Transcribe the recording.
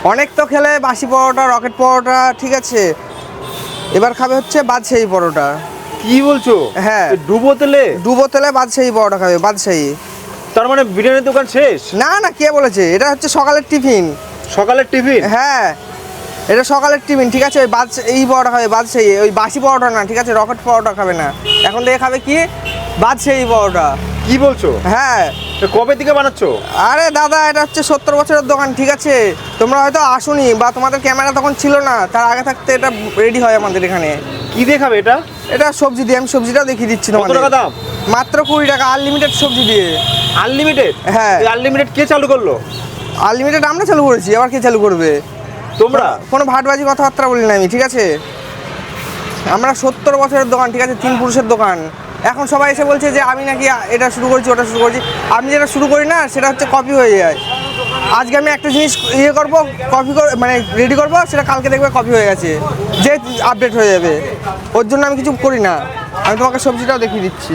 অনেক তো খেলে বাসি পরোটা, রকেট পরোটা, ঠিক আছে। এবার খাবে হচ্ছে বাদশাহী পরোটা। কি বলছো? হ্যাঁ। ডুবো তেলে? ডুবো তেলে বাদশাহী পরোটা খাবে, বাদশাহী। তার মানে বিরিয়ানির দোকান শেষ? না না, কে বলেছে? এটা হচ্ছে সকালের টিফিন। সকালের টিফিন? হ্যাঁ, এটা সকালের টিফিন, ঠিক আছে। ওই এই পরোটা খাবে বাদশাহী, ওই বাসি পরোটা না, ঠিক আছে। রকেট পরোটা খাবে না, এখন থেকে খাবে কি বাদশাহী পরোটা। কি বলছো? হ্যাঁ। তো কবে থেকে বানাচ্ছো? আরে দাদা, এটা হচ্ছে 70 বছরের দোকান, ঠিক আছে। তোমরা হয়তো আসোনি বা তোমাদের ক্যামেরা তখন ছিল না, তার আগে থাকতে এটা রেডি হয় আমাদের এখানে। কি দিয়ে খাবে এটা? এটা সবজি দিয়ে, আমি সবজিটাও দেখিয়ে দিচ্ছি কত তোমাদের। টাকা দাম? মাত্র 20 টাকা, আনলিমিটেড সবজি দিয়ে। আনলিমিটেড? হ্যাঁ। আনলিমিটেড কে চালু করলো? আনলিমিটেড আমরা চালু করেছি, আবার কে চালু করবে? তোমরা? কোনো ভাটবাজি কথাবার্তা বলি না আমি, ঠিক আছে। আমরা 70 বছরের দোকান, ঠিক আছে, 3 পুরুষের দোকান। এখন সবাই এসে বলছে যে আমি নাকি এটা শুরু করেছি, ওটা শুরু করেছি। আমি যেটা শুরু করি না, সেটা হচ্ছে কপি হয়ে যায়। আজকে আমি একটা জিনিস করবো, কপি মানে রেডি করবো, সেটা কালকে দেখবে কপি হয়ে গেছে, যে আপডেট হয়ে যাবে। ওর জন্য আমি কিছু করি না। আমি তোমাকে সবজিটাও দেখিয়ে দিচ্ছি।